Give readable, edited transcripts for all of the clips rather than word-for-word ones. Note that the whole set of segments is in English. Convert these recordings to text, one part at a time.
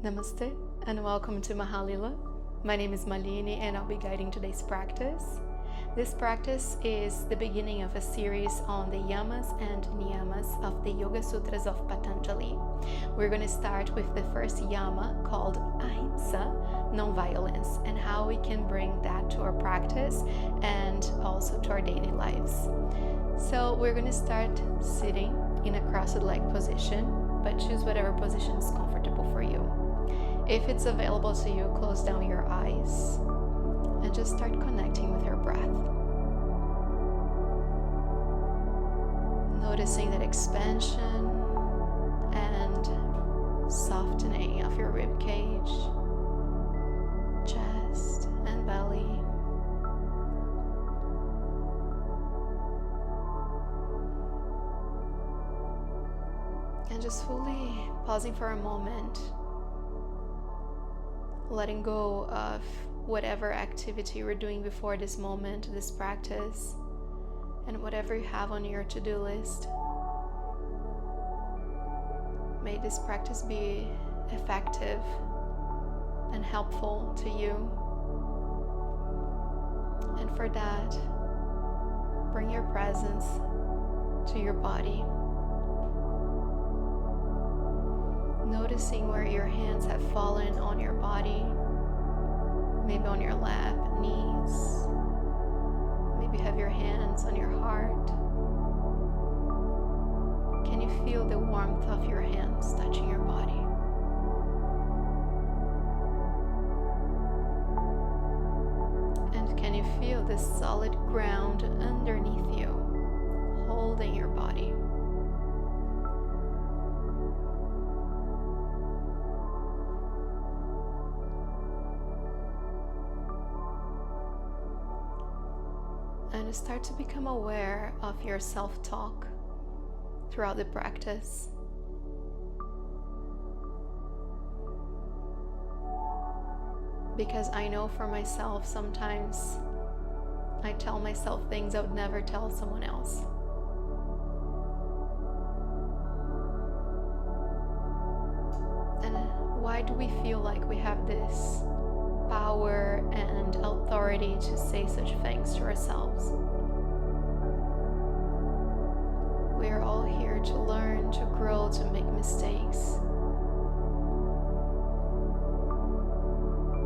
Namaste and welcome to Mahalila. My name is Malini and I'll be guiding today's practice. This practice is the beginning of a series on the yamas and niyamas of the Yoga Sūtras of Patañjali. We're going to start with the first yama called Ahimsa, non-violence, and how we can bring that to our practice and also to our daily lives. So we're going to start sitting in a crossed leg position, but choose whatever position is comfortable for you. If it's available to you, close down your eyes and just start connecting with your breath. Noticing that expansion and softening of your rib cage, chest and belly. And just fully pausing for a moment, letting go of whatever activity you were doing before this moment, this practice, and whatever you have on your to-do list. May this practice be effective and helpful to you. And for that, bring your presence to your body. Noticing where your hands have fallen on your body, maybe on your lap, knees, maybe you have your hands on your heart. Can you feel the warmth of your hands touching your body? And can you feel the solid ground underneath you, holding your body? And start to become aware of your self-talk throughout the practice. Because I know for myself, sometimes I tell myself things I would never tell someone else. And why do we feel like we have this power and authority to say such things to ourselves? We are all here to learn, to grow, to make mistakes.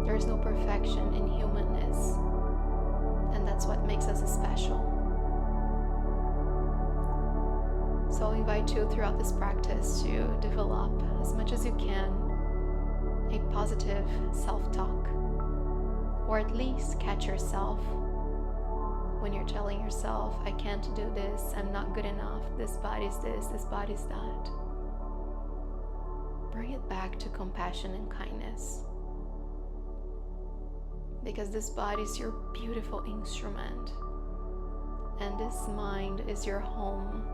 There is no perfection in humanness, and that's what makes us special. So I'll invite you throughout this practice to develop as much as you can a positive self-talk, or at least catch yourself when you're telling yourself, I can't do this, I'm not good enough, this body's this body's that. Bring it back to compassion and kindness. Because this body is your beautiful instrument, and this mind is your home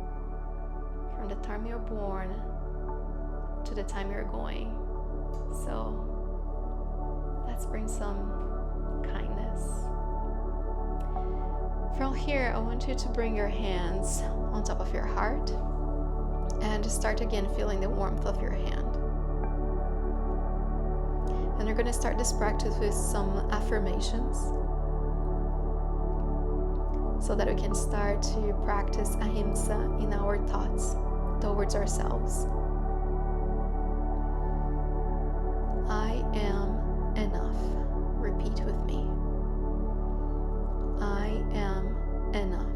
from the time you're born to the time you're going. So let's bring some kindness. From here, I want you to bring your hands on top of your heart and start again feeling the warmth of your hand. And you're going to start this practice with some affirmations so that we can start to practice Ahimsa in our thoughts towards ourselves. I am enough. Repeat with me. I am enough.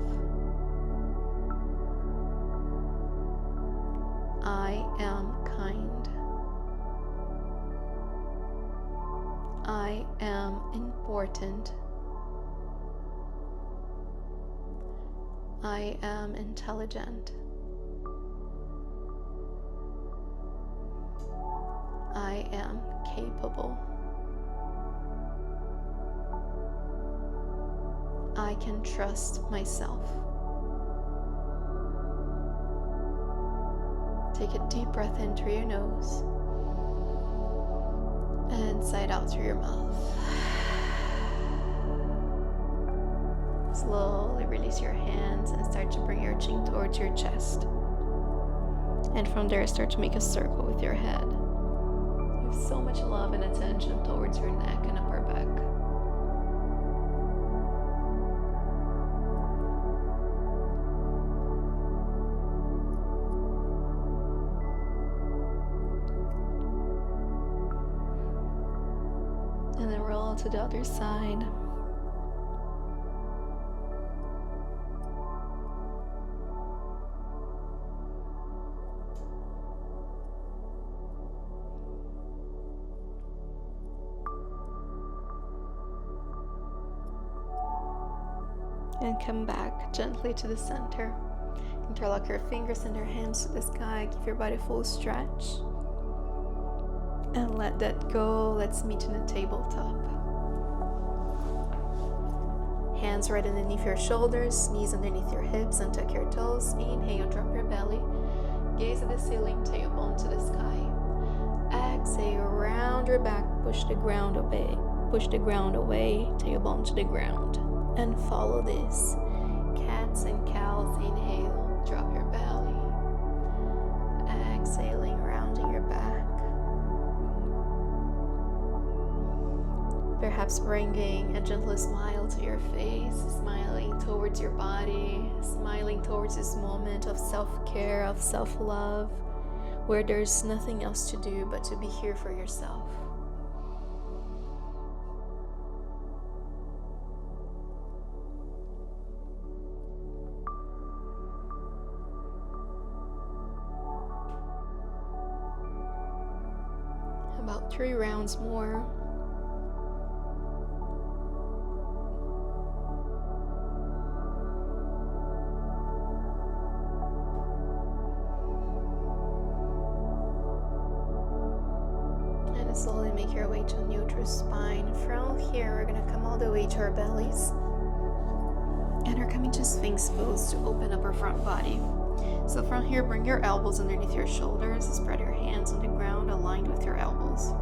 I am kind. I am important. I am intelligent. I am capable. I can trust myself. Take a deep breath in through your nose and sigh out through your mouth. Slowly release your hands and start to bring your chin towards your chest. And from there, start to make a circle with your head. You so much love and attention towards your neck and upper back. And then roll to the other side. And come back gently to the center. Interlock your fingers and your hands to the sky. Give your body full stretch. And let that go. Let's meet in the tabletop. Hands right underneath your shoulders, knees underneath your hips, and tuck your toes. Inhale, drop your belly. Gaze at the ceiling, tailbone to the sky. Exhale, round your back, push the ground away. Push the ground away, tailbone to the ground. And follow this. Cats and cows, inhale, drop your belly. Exhaling, rounding your back. Perhaps bringing a gentle smile to your face, smiling towards your body, smiling towards this moment of self-care, of self-love, where there's nothing else to do but to be here for yourself. About 3 rounds more. And slowly make your way to neutral spine. From here, we're going to come all the way to our bellies. And we're coming to Sphinx pose to open up our front body. So from here, bring your elbows underneath your shoulders, spread your hands on the ground aligned with your elbows.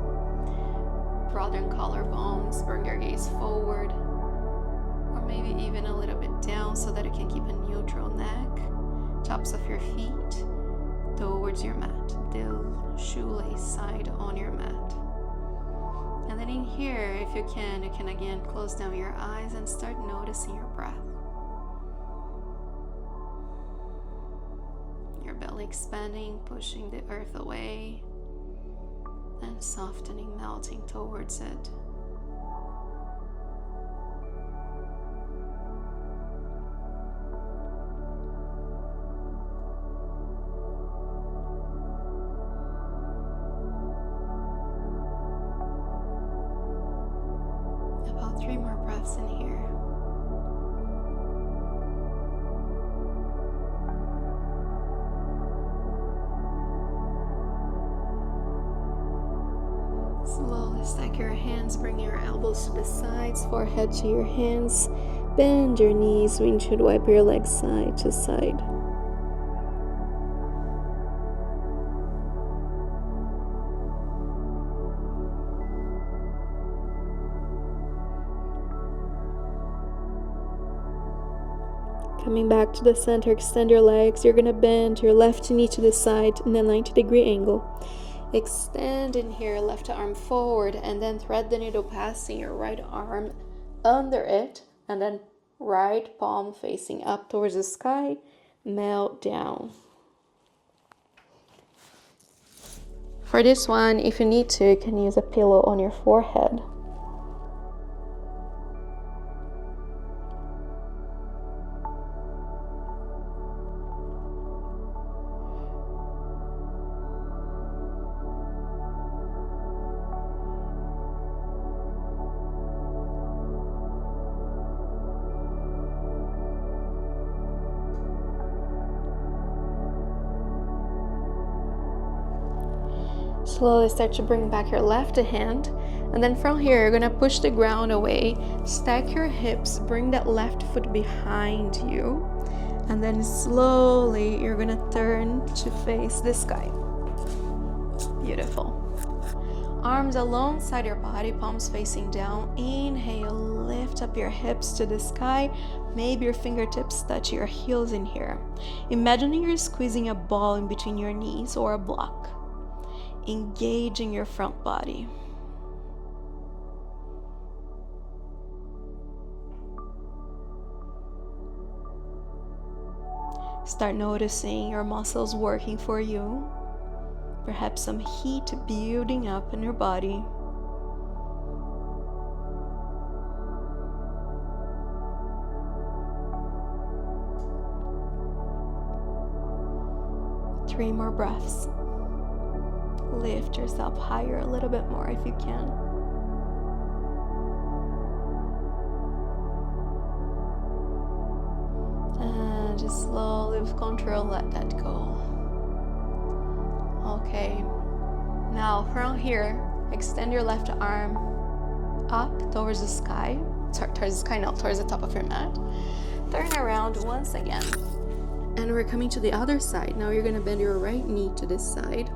Broaden collarbones, bring your gaze forward, or maybe even a little bit down so that you can keep a neutral neck. Tops of your feet towards your mat, the shoelace side on your mat. And then in here, if you can again close down your eyes and start noticing your breath. Your belly expanding, pushing the earth away, and softening, melting towards it. About 3 more breaths in here. Slowly stack your hands, bring your elbows to the sides, forehead to your hands, bend your knees, windshield wipe your legs side to side. Coming back to the center, extend your legs. You're going to bend your left knee to the side in a 90-degree angle. Extend in here, left arm forward, and then thread the needle passing your right arm under it, and then right palm facing up towards the sky, melt down. For this one, if you need to, you can use a pillow on your forehead. Slowly start to bring back your left hand, and then from here you're gonna push the ground away, stack your hips, bring that left foot behind you, and then slowly you're gonna turn to face the sky. Beautiful. Arms alongside your body, palms facing down. Inhale, lift up your hips to the sky. Maybe your fingertips touch your heels in here. Imagining you're squeezing a ball in between your knees or a block. engaging your front body. Start noticing your muscles working for you. Perhaps some heat building up in your body. Three more breaths. Lift yourself higher a little bit more if you can. And just slowly, with control, let that go. Okay. Now from here, extend your left arm up towards the sky. Towards the top of your mat. Turn around once again. And we're coming to the other side. Now you're going to bend your right knee to this side.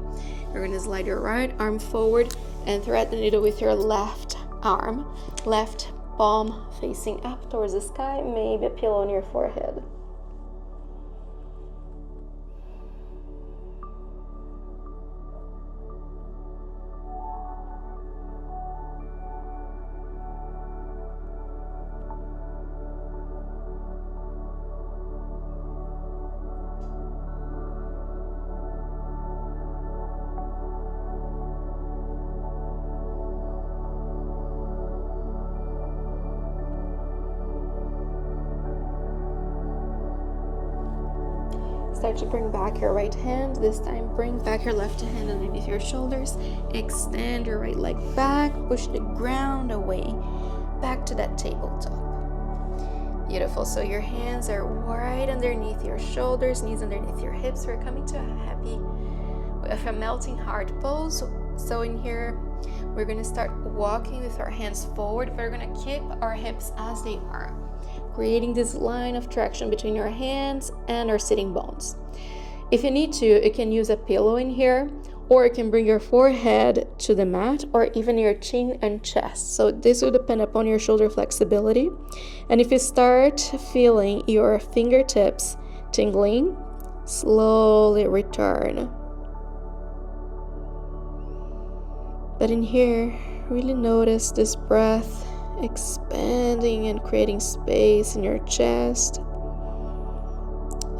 You're going to slide your right arm forward and thread the needle with your left arm. Left palm facing up towards the sky. Maybe a pillow on your forehead. Start to bring back your right hand. This time, bring back your left hand underneath your shoulders. Extend your right leg back. Push the ground away. Back to that tabletop. Beautiful. So your hands are right underneath your shoulders, knees underneath your hips. We're coming to a melting heart pose. So in here, we're going to start walking with our hands forward. We're going to keep our hips as they are, creating this line of traction between your hands and our sitting bones. If you need to, you can use a pillow in here, or you can bring your forehead to the mat, or even your chin and chest. So this will depend upon your shoulder flexibility. And if you start feeling your fingertips tingling, slowly return. But in here, really notice this breath expanding and creating space in your chest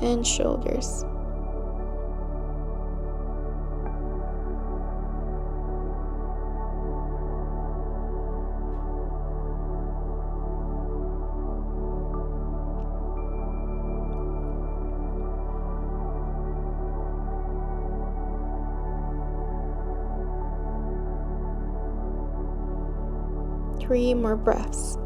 and shoulders. Three more breaths.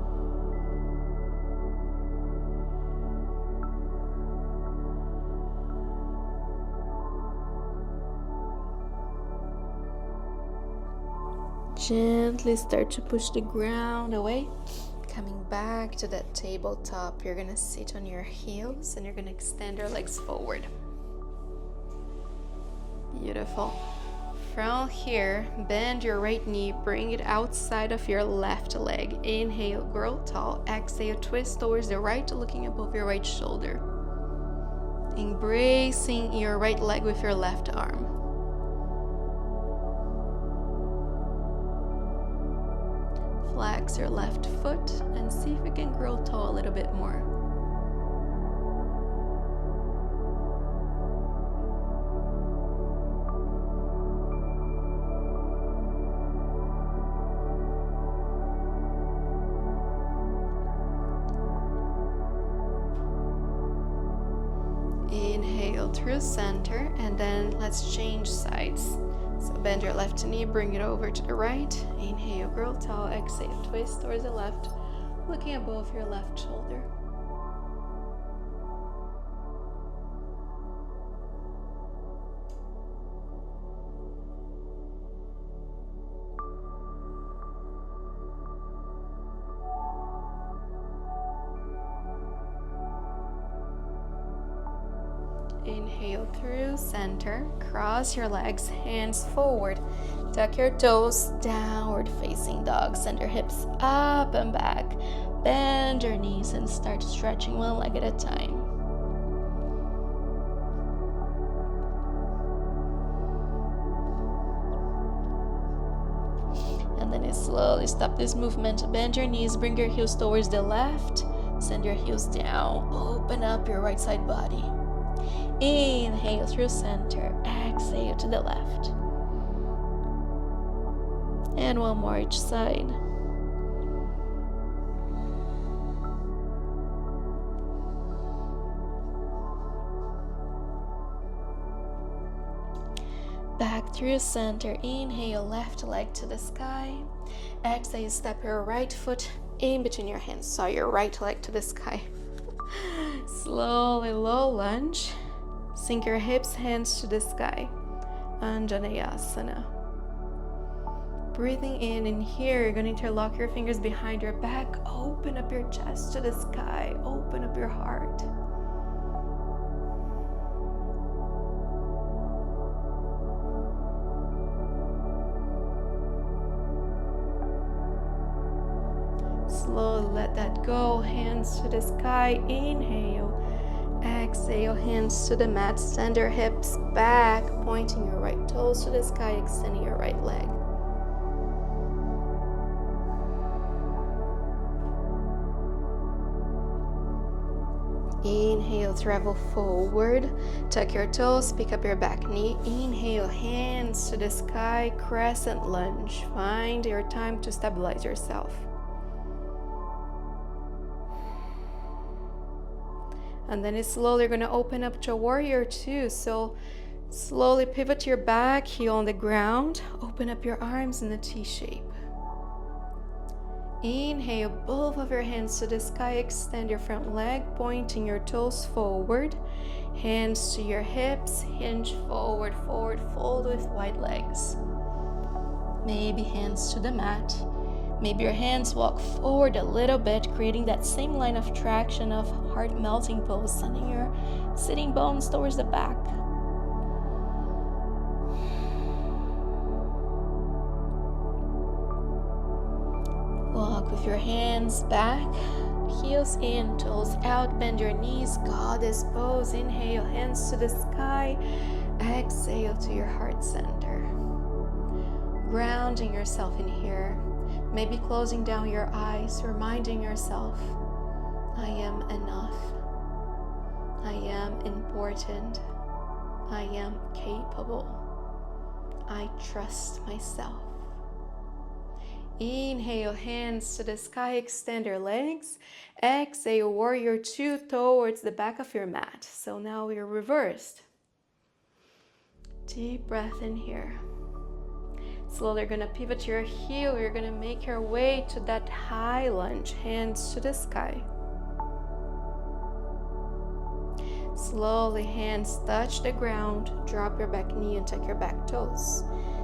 Gently start to push the ground away. Coming back to that tabletop, you're gonna sit on your heels and you're gonna extend your legs forward. Beautiful. From here, bend your right knee, bring it outside of your left leg. Inhale, grow tall. Exhale, twist towards the right, looking above your right shoulder. Embracing your right leg with your left arm. Flex your left foot and see if you can grow tall a little bit more. Inhale through center, and then let's change sides. So bend your left knee, bring it over to the right. Inhale, grow tall. Exhale, twist towards the left, looking above your left shoulder. Inhale through center, cross your legs, hands forward, tuck your toes, downward facing dog, send your hips up and back, bend your knees and start stretching one leg at a time. slowly stop this movement. Bend your knees, bring your heels towards the left. Send your heels down. Open up your right side body. Inhale through center. Exhale to the left. And one more each side. Back through center. Inhale, left leg to the sky. Exhale, step your right foot in between your hands. So your right leg to the sky. Slowly, low lunge. Sink your hips, hands to the sky. Anjaneyasana. Breathing in here, you're going to interlock your fingers behind your back. Open up your chest to the sky. Open up your heart. Slowly let that go. Hands to the sky. Inhale. Exhale. Hands to the mat. Send your hips back. Pointing your right toes to the sky. Extending your right leg. Inhale, travel forward. Tuck your toes, pick up your back knee. Inhale, hands to the sky, crescent lunge. Find your time to stabilize yourself. And then it's slowly going to open up to a warrior two. So slowly pivot your back, heel on the ground. Open up your arms in a T shape. Inhale, both of your hands to the sky. Extend your front leg, pointing your toes forward. Hands to your hips, hinge forward, forward fold with wide legs. Maybe hands to the mat. Maybe your hands walk forward a little bit, creating that same line of traction of heart melting pose, sending your sitting bones towards the back. Walk with your hands back, heels in, toes out, bend your knees, goddess pose. Inhale, hands to the sky. Exhale to your heart center. Grounding yourself in here. Maybe closing down your eyes, reminding yourself, I am enough. I am important. I am capable. I trust myself. Inhale, hands to the sky, extend your legs. Exhale, warrior two towards the back of your mat. So now we're reversed. Deep breath in here. Slowly you're going to pivot your heel. You're going to make your way to that high lunge, hands to the sky. Slowly hands touch the ground. Drop your back knee and tuck your back toes.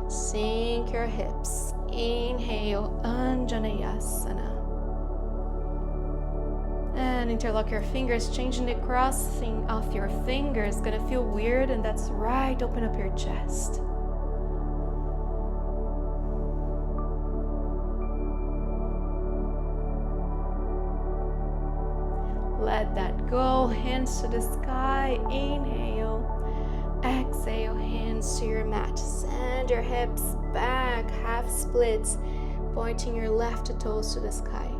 Sink your hips. Inhale, Anjaneyasana. And interlock your fingers, changing the crossing of your fingers. Gonna feel weird, and that's right. Open up your chest. Let that go. Hands to the sky. Inhale. Exhale, hands to your mat. Send your hips back, half splits, pointing your left toes to the sky.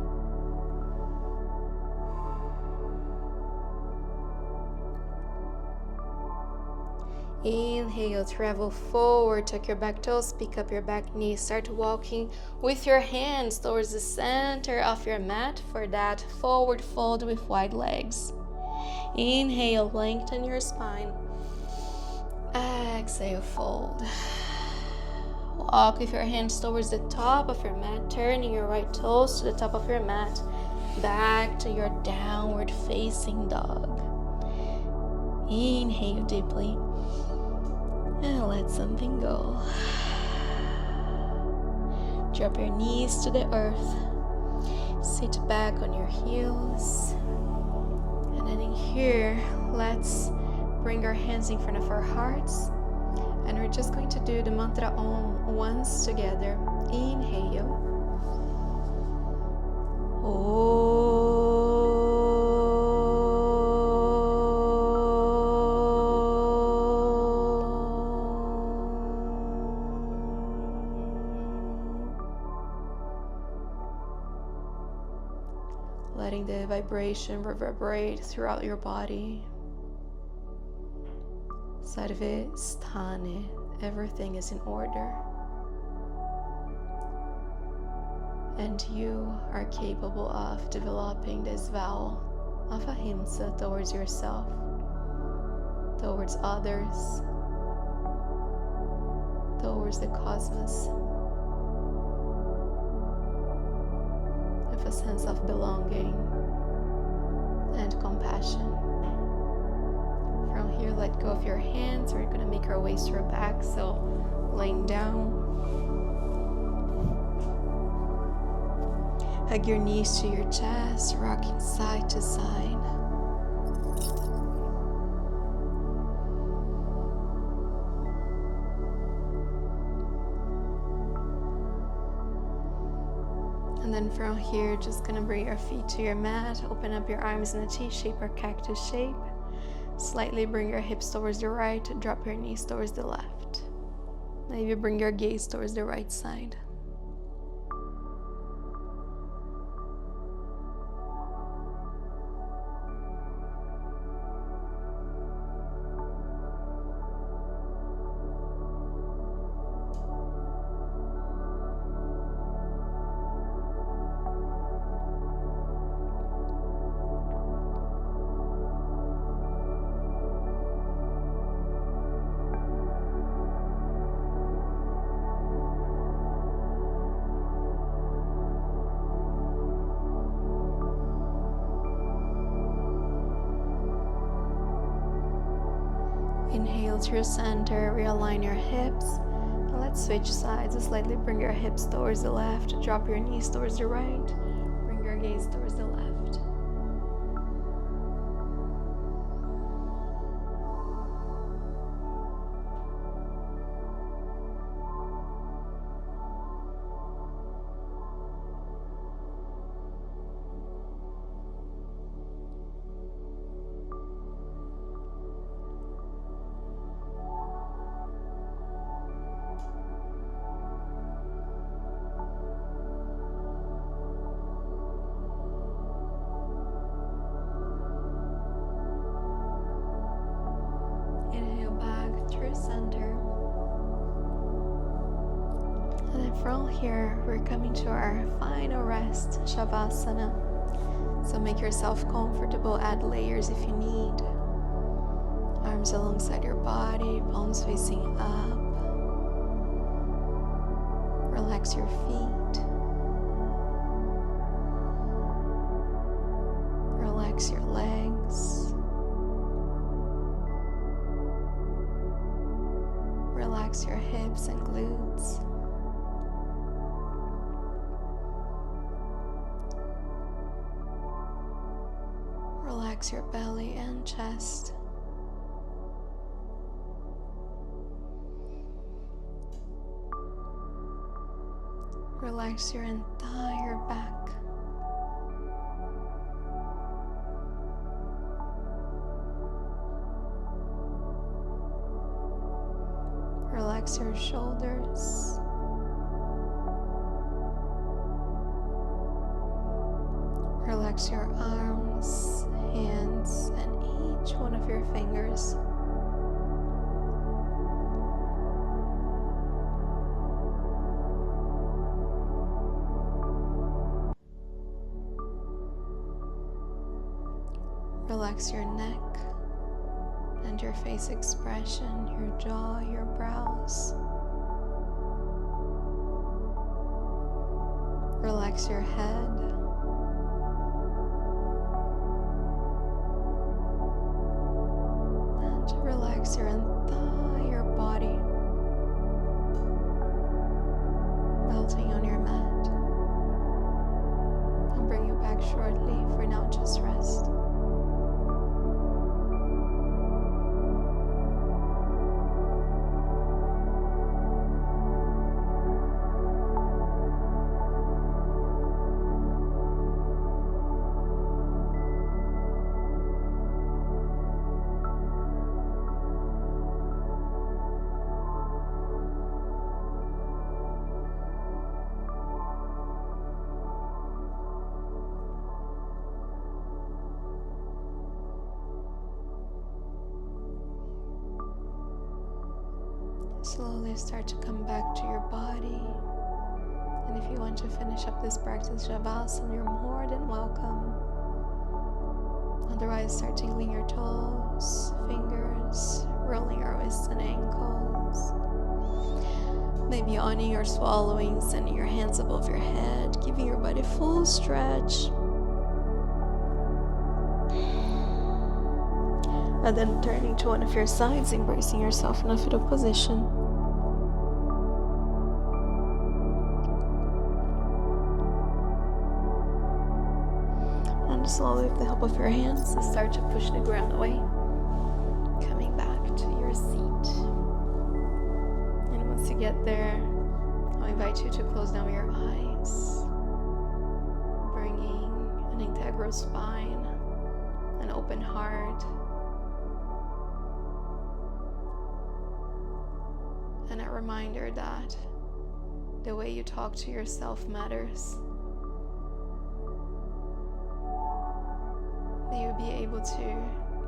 Inhale, travel forward, tuck your back toes, pick up your back knee. Start walking with your hands towards the center of your mat for that forward fold with wide legs. Inhale, lengthen your spine. Exhale, fold. Walk with your hands towards the top of your mat, turning your right toes to the top of your mat, back to your downward facing dog. Inhale deeply and let something go. Drop your knees to the earth. Sit back on your heels. And then in here, let's bring our hands in front of our hearts. And we're just going to do the mantra Om once together. Inhale. Om. letting the vibration reverberate throughout your body. Sarve sthane, everything is in order. And you are capable of developing this vow of ahimsa towards yourself, towards others, towards the cosmos, with a sense of belonging and compassion. From here, let go of your hands. We're going to make our way to our back, so laying down. Hug your knees to your chest, rocking side to side. And then from here, just gonna bring your feet to your mat, open up your arms in a T shape or cactus shape. Slightly bring your hips towards the right, drop your knees towards the left. Maybe bring your gaze towards the right side. Inhale to your center, realign your hips. And let's switch sides. Slightly bring your hips towards the left, drop your knees towards the right, bring your gaze towards the left. From here, we're coming to our final rest, Shavasana. So make yourself comfortable, add layers if you need. Arms alongside your body, palms facing up. Relax your feet. Relax your legs. Relax your hips and glutes. Relax your belly and chest. Relax your entire back. Relax your shoulders. Relax your arms, hands, and each one of your fingers. Relax your neck and your face expression, your jaw, your brows. Relax your head. Relax your entire body, melting on your mat. I'll bring you back shortly. For now, just rest. Slowly start to come back to your body. And if you want to finish up this practice Shavasana, you're more than welcome. Otherwise, start tingling your toes, fingers, rolling your wrists and ankles. Maybe yawning or swallowing, sending your hands above your head, giving your body full stretch. And then turning to one of your sides, embracing yourself in a fetal position. And slowly, with the help of your hands, start to push the ground away. Coming back to your seat. And once you get there, I'll invite you to close down your eyes, bringing an integral spine, an open heart, and a reminder that the way you talk to yourself matters. May you be able to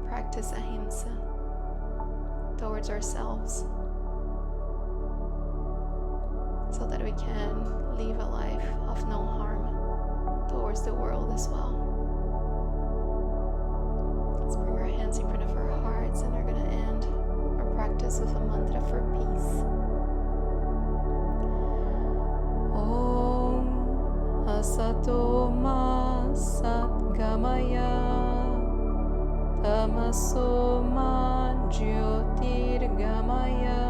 practice Ahimsa towards ourselves so that we can live a life of no harm towards the world as well. Let's bring our hands in front of our hearts, and we're going to end our practice with a mantra for peace. Om Asato Ma Satgamaya Tamaso Ma Jyotirgamaya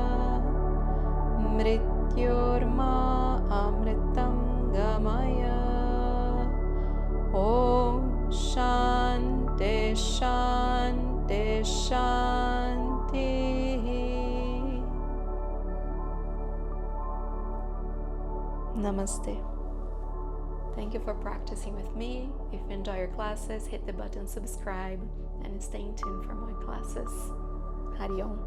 Mrityorma Amritam Gamaya. Om Shanti Shanti Shanti. Namaste. Thank you for practicing with me. If you enjoy your classes, hit the button subscribe and stay tuned for more classes. Hari Om.